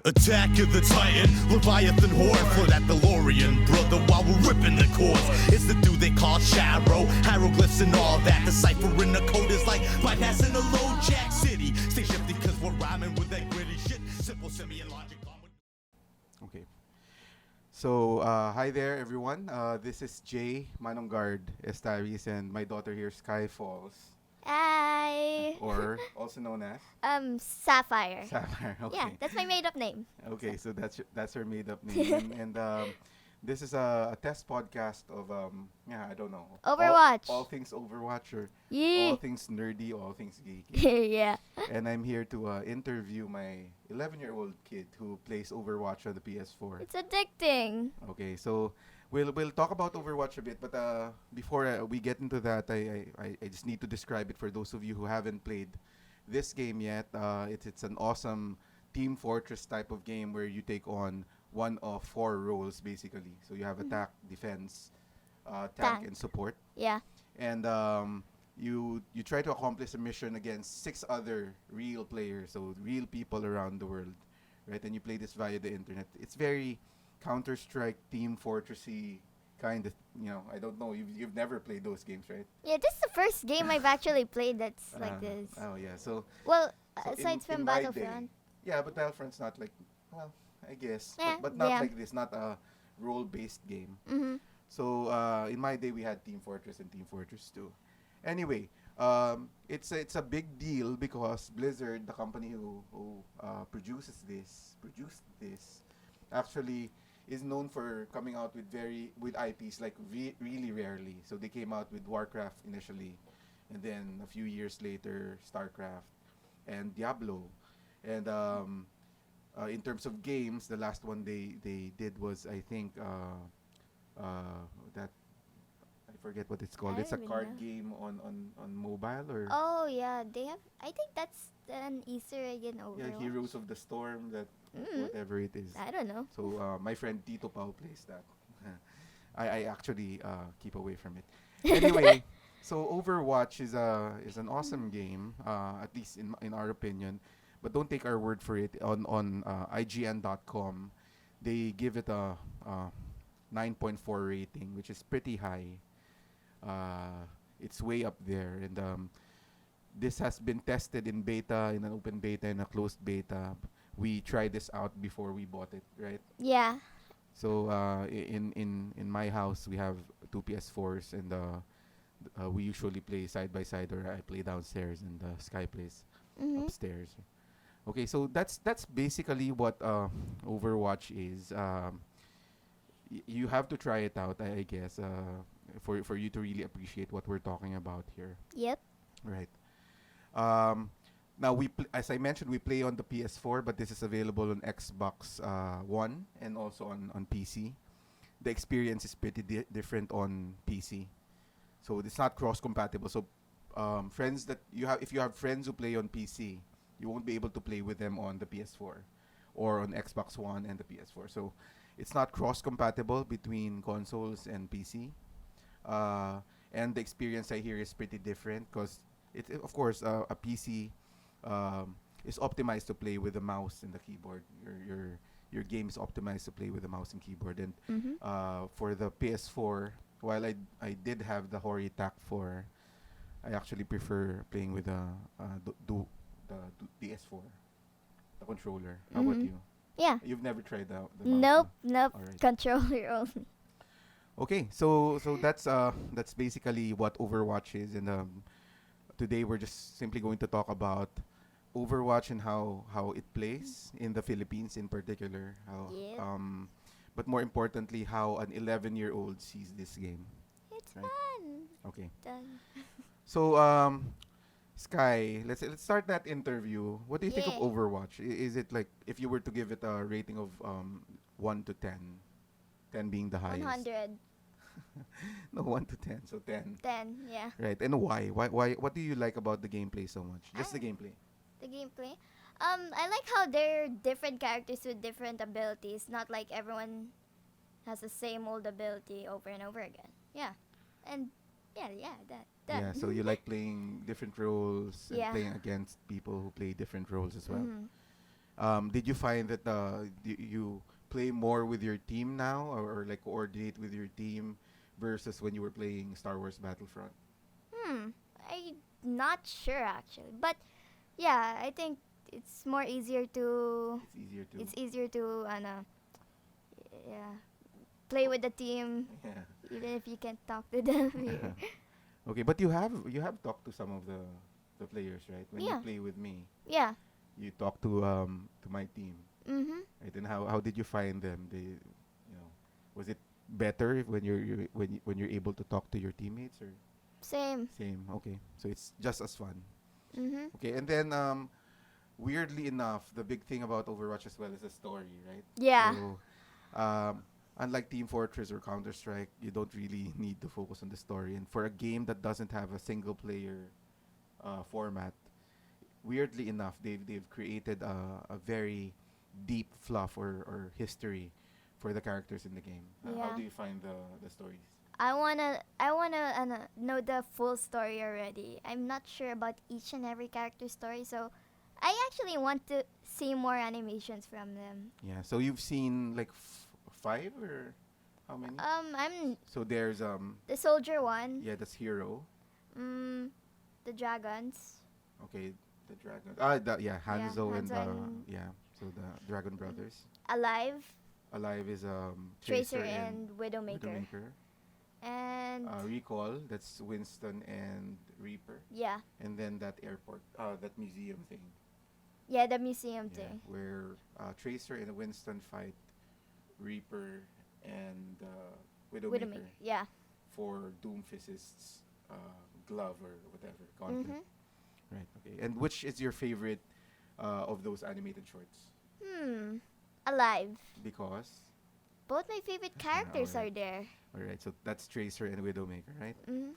Attack of the Titan, Leviathan horde for that DeLorean, brother, while we're ripping the chords. It's the dude they call Sharo, hieroglyphs and all that. Deciphering the code is like bypassing the low jack city. Stay shifty cause we're rhyming with that gritty shit. Simple semi and logic. Okay. So, hi there, everyone. This is Jay, ManongGuard Estaris, and my daughter here, Sky Falls. Hi. Or also known as? Sapphire. Sapphire, okay. Yeah, that's my made-up name. Okay, so that's her made-up name. and this is a test podcast of, I don't know. Overwatch. All things Overwatch or Yeah. all things nerdy, all things geeky. Yeah. And I'm here to interview my 11-year-old kid who plays Overwatch on the PS4. It's addicting. Okay, so we'll talk about Overwatch a bit, but before we get into that, I just need to describe it for those of you who haven't played this game yet. It's an awesome Team Fortress type of game where you take on one of 4 roles basically. So you have attack, defense, tank, and support. Yeah. And you try to accomplish a mission against 6 other real players, so real people around the world, right? And you play this via the internet. It's very Counter-Strike, Team Fortressy kind of, I don't know. You've never played those games, right? Yeah, this is the first game I've actually played that's like this. Oh yeah. So Aside from in my Battlefront. day, yeah, but Battlefront's not like, well, I guess, Yeah, but not yeah. like this. Not a role-based game. Mm-hmm. So in my day, we had Team Fortress and Team Fortress 2. Anyway, it's a big deal because Blizzard, the company who produced this, actually is known for coming out with IPs like really rarely. So they came out with Warcraft initially, and then a few years later, StarCraft and Diablo. And in terms of games, the last one they did was, I think, that I forget what it's called. I It's a don't card know. game on mobile or Oh yeah, they have. I think that's an Easter egg in Overwatch. yeah, Heroes of the Storm. That Mm. whatever it is. I don't know. So my friend Tito Pau plays that. I actually keep away from it. Anyway, so Overwatch is an awesome game, at least in our opinion. But don't take our word for it. On IGN.com, they give it a 9.4 rating, which is pretty high. It's way up there, and this has been tested in beta, in an open beta, in a closed beta. We tried this out before we bought it, right? Yeah. So in my house we have 2 PS4s, and we usually play side by side, or I play downstairs and Sky plays Mm-hmm. upstairs. Okay, so that's basically what Overwatch is. You have to try it out, I guess, for you to really appreciate what we're talking about here. Yep. Right. Now as I mentioned, we play on the PS4, but this is available on Xbox One and also on PC. The experience is pretty different on PC, so it's not cross-compatible. So friends that you have, if you have friends who play on PC, you won't be able to play with them on the PS4 or on Xbox One and the PS4. So it's not cross-compatible between consoles and PC. And the experience I hear is pretty different because of course, a PC is optimized to play with the mouse and the keyboard. Your game is optimized to play with the mouse and keyboard. And Mm-hmm. for the PS4, while I did have the Hori TAC 4, I actually prefer playing with the DS4, the controller. How about Mhm. you? Yeah. You've never tried the mouse? Nope. Nope. Alright. Controller only. Okay, so that's basically what Overwatch is, and today we're just simply going to talk about Overwatch and how it plays in the Philippines in particular. Yep. But more importantly, how an 11-year-old sees this game. It's Right. fun. Okay, Done. so Sky, let's start that interview. What do you think of Yeah. Overwatch? Is it like, if you were to give it a rating of 1 to 10, 10 being the highest? 100. No, 1 to 10, so 10. 10. Yeah. Right, and why? Why? What do you like about the gameplay so much? Just the Ah. gameplay. The gameplay. I like how they're different characters with different abilities. Not like everyone has the same old ability over and over again. Yeah. And yeah, that. Yeah, so you like playing different roles and Yeah. playing against people who play different roles as well. Mhm. Did you find that you play more with your team now, or like coordinate with your team versus when you were playing Star Wars Battlefront? I'm not sure actually, but yeah, I think it's more easier to It's easier to. it's easier to yeah, play with the team Yeah. even if you can't talk to them. Okay, but you have talked to some of the players, right? When you Yeah. play with me, Yeah. you talk to my team, Mhm. right? And how did you find them? Was it better when you're able to talk to your teammates, or Same. same? Okay, so it's just as fun. Mhm. Okay, and then weirdly enough, the big thing about Overwatch as well is the story, right? Yeah. So unlike Team Fortress or Counter Strike, you don't really need to focus on the story. And for a game that doesn't have a single player format, weirdly enough, they've created a very deep fluff or history for the characters in the game. How Yeah. do you find the stories? I wanna know the full story already. I'm not sure about each and every character story, so I actually want to see more animations from them. Yeah. So you've seen like five or how many? I'm So there's the soldier one. yeah, that's Hero. The dragons. Okay, the dragon. Yeah, Hanzo and Hanzo and yeah. So the Dragon Brothers. Alive, Alive is Tracer, and Widowmaker. Widowmaker. And Recall, that's Winston and Reaper. yeah, And then that airport, that museum thing. yeah, the museum Yeah, thing. where Tracer and Winston fight Reaper and Widowmaker Widowmaker. Yeah. for Doomfist's glove or whatever content. Mhm. Right. Okay. And which is your favorite of those animated shorts? Alive. Because Both my favorite characters are alright. there. all right. So that's Tracer and Widowmaker, right? Mhm.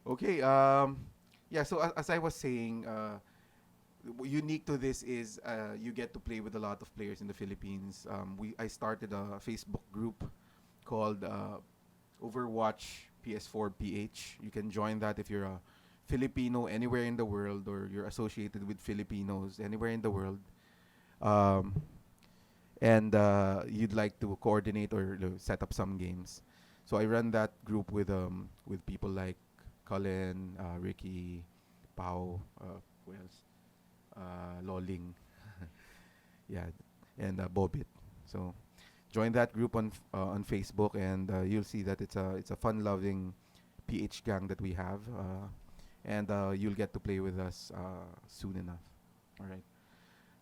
Okay. Yeah. So as I was saying, unique to this is you get to play with a lot of players in the Philippines. I started a Facebook group called Overwatch PS4 PH. You can join that if you're a Filipino anywhere in the world, or you're associated with Filipinos anywhere in the world, um, and you'd like to coordinate or set up some games. So I run that group with people like Cullen, Ricky, Pau, who else? Loling, yeah, and Bobit. So join that group on Facebook, and you'll see that it's a fun-loving PH gang that we have, and you'll get to play with us soon enough. All right.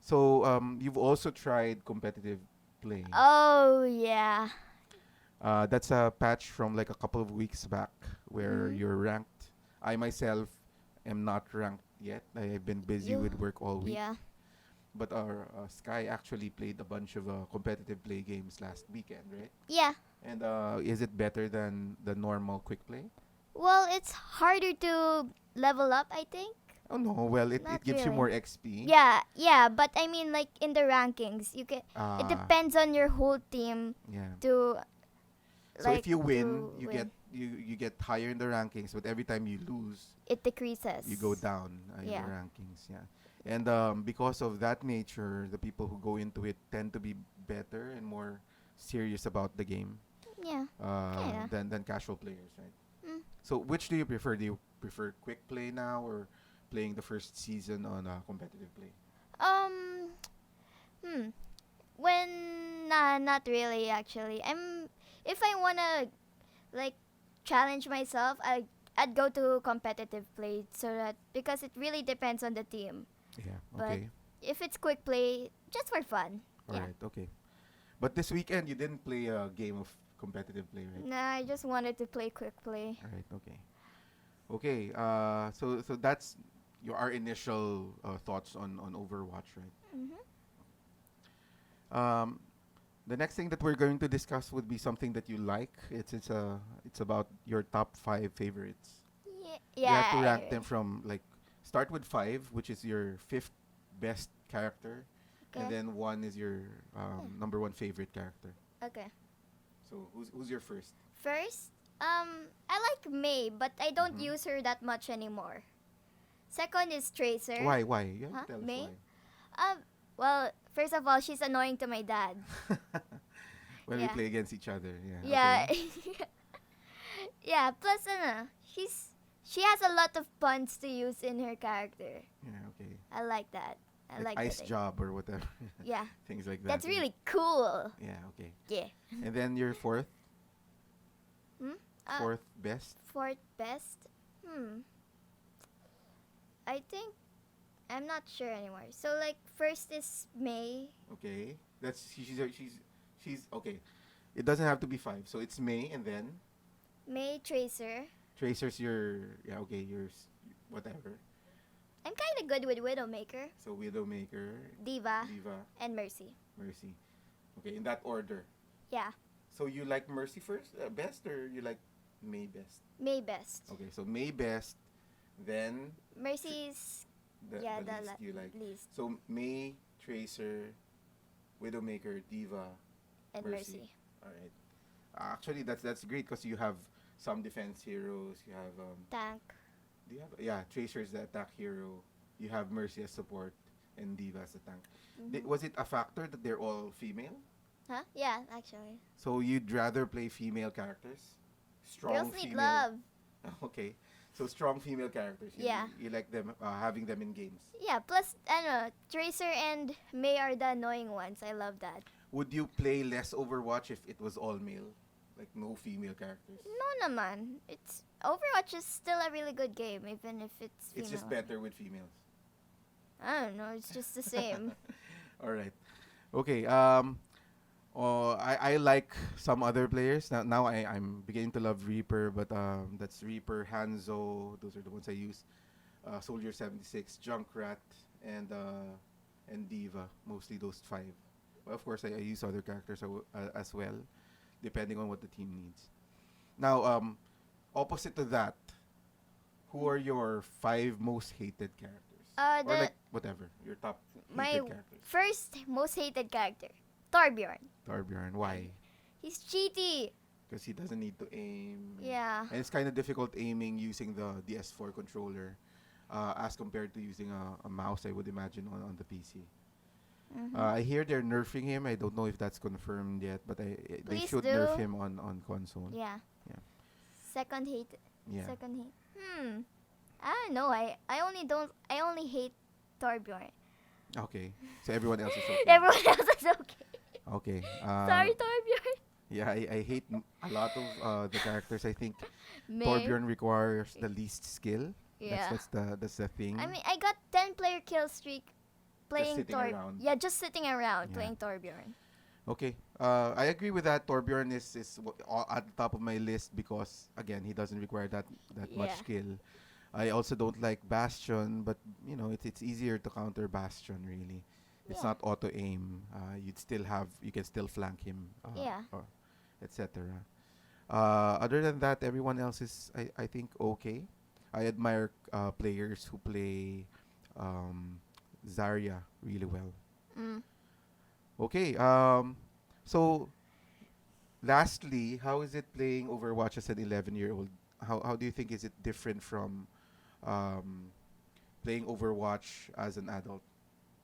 So you've also tried competitive playing. Oh yeah. That's a patch from like a couple of weeks back where Mhm. you're ranked. I myself am not ranked yet. I've been busy with work all week. Yeah. But our Sky actually played a bunch of competitive play games last weekend, right? Yeah. And is it better than the normal quick play? Well, it's harder to level up, I think. Oh no, well it Not gives you really. more XP. Yeah, but I mean like in the rankings, you can it Ah, depends on your whole team yeah. to So like if you win, to you win. get you get higher in the rankings, but every time you lose, It decreases. you go down in Yeah. the rankings. Yeah. And because of that nature, the people who go into it tend to be better and more serious about the game Yeah. Kinda. than casual players, right? Mm. So which do you prefer? Do you prefer quick play now, or playing the first season on competitive play? Um when not really actually. If I wanna like challenge myself, I'd go to competitive play so that because it really depends on the team. Yeah. But Okay. if it's quick play, just for fun. All yeah. right. Okay. But this weekend you didn't play a game of competitive play, right? Nah, I just wanted to play quick play. All right. Okay. Okay. So that's our initial thoughts on Overwatch, right? Mhm. The next thing that we're going to discuss would be something that you like. It's about your top 5 favorites. Yeah. You have to rank them from like start with 5, which is your 5th best character, Okay. and then 1 is your number 1 favorite character. Okay. So who's your first? First, I like May, but I don't Mhm. use her that much anymore. Second is Tracer. Why? You have Huh? to tell us May? why. Well, First of all, she's annoying to my dad. When we Yeah. play against each other. Yeah. Yeah. Okay. Yeah, plus she has a lot of puns to use in her character. Yeah. Okay. I like that. I like ice that. job or whatever. Yeah. Things like that. That's yeah. really cool. Yeah. Okay. Yeah. And then your fourth Hmm? best. Fourth best? I think I'm not sure anymore. So like first is May. Okay. That's she's okay. It doesn't have to be 5. So it's May and then May Tracer. Tracer's your okay, yours whatever. I'm kind of good with Widowmaker, So Widowmaker, Diva, Diva, and Mercy. Mercy. Okay, in that order. Yeah, So you like Mercy first, best, or you like May best? May best. Okay, so May best, then Mercy's the least you like. least, So May, Tracer, Widowmaker, Diva, and Mercy. Mercy. all right. Actually, that's great because you have some defense heroes. You have Tank. do you have Tracer is the attack hero. You have Mercy as support and Diva as a tank. Was it a factor that they're all female? Huh? Yeah, actually. So you'd rather play female characters? Strong Girls need female. love. Okay. So strong female characters. Yeah. You like them having them in games. Yeah, plus, Tracer and May are the annoying ones. I love that. Would you play less Overwatch if it was all male? Like no female characters? No naman. Overwatch is still a really good game, even if it's female. It's just better with females. I don't know, it's just the same. All right. Okay. I like some other players. Now I'm beginning to love Reaper, but that's Reaper, Hanzo. Those are the ones I use. Soldier 76, Junkrat, and Diva. Mostly those 5. But of course, I use other characters as well, depending on what the team needs. Now, opposite to that, who are your 5 most hated characters? Or like whatever your top My hated characters. first most hated character, Torbjorn. Torbjorn, why? He's cheaty. Because he doesn't need to aim. Yeah. And it's kind of difficult aiming using the DS4 controller, as compared to using a mouse, I would imagine, on the PC. I hear they're nerfing him. I don't know if that's confirmed yet, but they Please should do. nerf him on console. Yeah. Yeah. Second hate. Yeah. Second hate. I don't know. I only hate Torbjorn. Okay. So everyone else is okay. Everyone else is okay. Okay. Sorry, Torbjorn. Yeah, I hate a lot of the characters. I think May. Torbjorn requires the least skill. Yeah. That's the thing. I mean, I got 10-player kill streak playing sitting around. Yeah, just sitting around Yeah. playing Torbjorn. Okay. I agree with that. Torbjorn is at the top of my list because again he doesn't require that much Yeah. skill. I also don't like Bastion, but it's easier to counter Bastion really. It's Yeah. not auto aim. You can still flank him. Yeah. Or etc. Other than that, everyone else is I think okay. I admire players who play Zarya really well. Okay. So lastly, how is it playing Overwatch as an 11-year-old? How do you think is it different from playing Overwatch as an adult?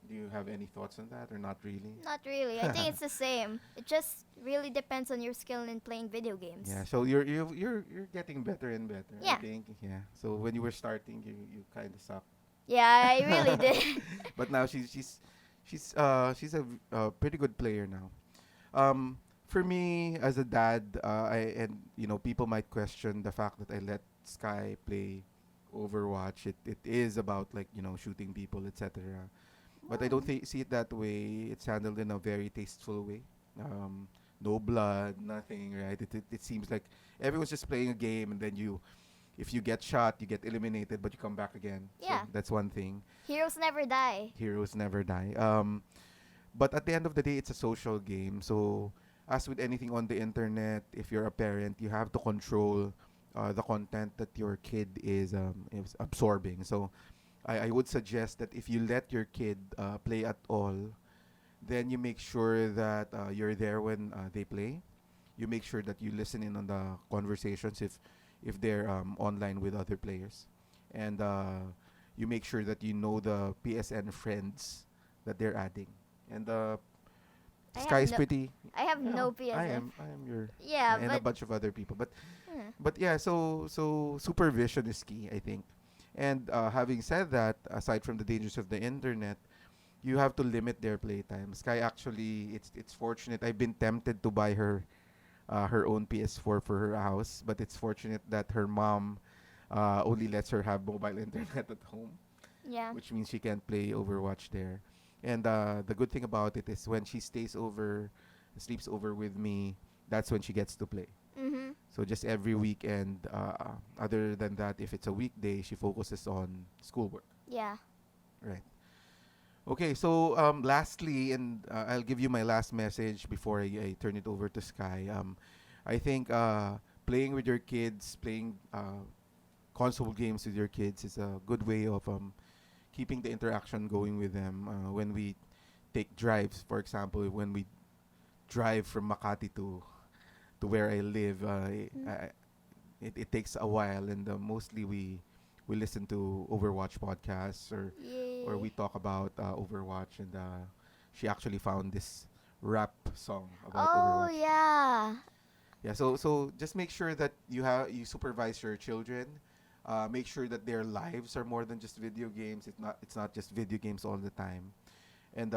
Do you have any thoughts on that or not really? Not really. I think it's the same. It just really depends on your skill in playing video games. Yeah. So you're getting better and better. Yeah. I think. Yeah. So when you were starting, you kind of sucked. Yeah, I really did. But now she's a pretty good player now. For me as a dad, people might question the fact that I let Sky play Overwatch. It is about shooting people, etc. But I don't see it that way. It's handled in a very tasteful way. No blood, nothing, right? It seems like everyone's just playing a game, and then if you get shot, you get eliminated, but you come back again. Yeah. So that's one thing. Heroes never die. Heroes never die. But at the end of the day, it's a social game. So as with anything on the internet, if you're a parent, you have to control the content that your kid is absorbing. So I would suggest that if you let your kid play at all, then you make sure that you're there when they play. You make sure that you listen in on the conversations if they're online with other players. And you make sure that you know the PSN friends that they're adding. And I Sky have is no- pretty. I have you no know, PSF. I am your. Yeah, and a but bunch of other people. yeah. But yeah, so supervision is key, I think. And having said that, aside from the dangers of the internet, you have to limit their playtime. Sky actually, it's fortunate. I've been tempted to buy her own PS4 for her house, but it's fortunate that her mom only lets her have mobile internet at home, Yeah. which means she can't play Overwatch there. And the good thing about it is when she sleeps over with me, that's when she gets to play. Mhm. So just every weekend, other than that, if it's a weekday, she focuses on schoolwork. Yeah. Right. Okay, so lastly, and I'll give you my last message before I turn it over to Sky. I think playing with your kids, playing console games with your kids is a good way of keeping the interaction going with them. When we take drives, for example, when we drive from Makati to where I live, it takes a while, and mostly we listen to Overwatch podcasts or we Yay. talk about Overwatch, and she actually found this rap song about Oh Overwatch. yeah. Yeah, so just make sure that you supervise your children. Make sure that their lives are more than just video games. It's not just video games all the time, and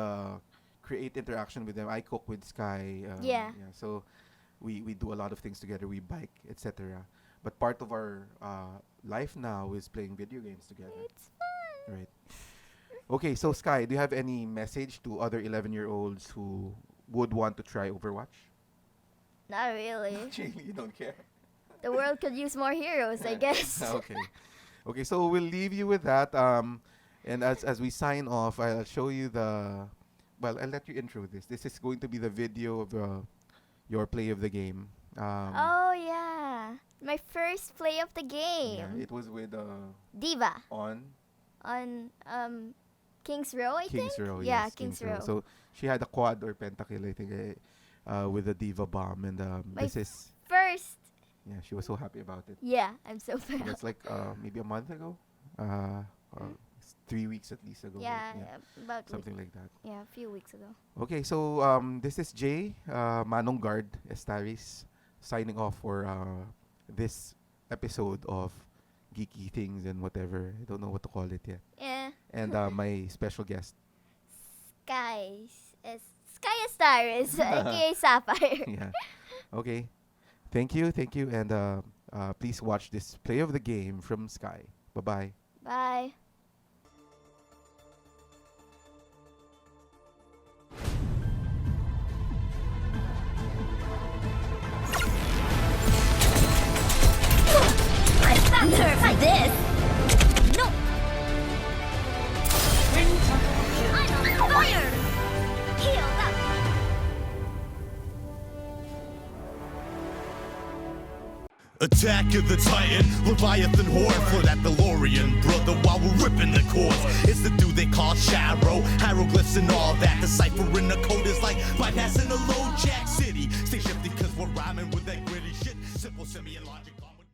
create interaction with them. I cook with Sky. Yeah. So we do a lot of things together. We bike, etc. But part of our life now is playing video games together. It's fun. Right. Okay, so Sky, do you have any message to other 11-year-olds who would want to try Overwatch? Not really. Actually, you don't care. The world could use more heroes, I guess. Okay. Okay, so we'll leave you with that. And as we sign off, I'll show you well, I'll let you intro this. This is going to be the video of your play of the game. Oh yeah. My first play of the Yeah, game. it was with Diva on on Kings Row, I Kings think. Row. Yeah, Yes, Kings Row. So she had a quad or pentakill, I think, with the Diva bomb, and My this is First. she was so happy about it. Yeah, I'm so So proud. that's like maybe a month ago, or 3 weeks at least ago. Yeah, right? about Something like that. a few weeks ago. Okay, so this is Jay, ManongGuard Estaris, signing off for this episode of Geeky Things and whatever. I don't know what to call it yet. Yeah. And my special guest. Sky Estaris, aka Sapphire. Yeah. Okay. Thank you, and please watch this play of the game from Sky. Bye-bye. Bye. I'm faster like this! No! I'm on fire! Healed up! Attack of the Titan, Leviathan horde for that DeLorean, brother, while we're ripping the chords. It's the dude they call Sharo, hieroglyphs and all that. Deciphering the code is like bypassing a low jack city. Stay shifty cause we're rhyming with that gritty shit. Simple, semi, and logic.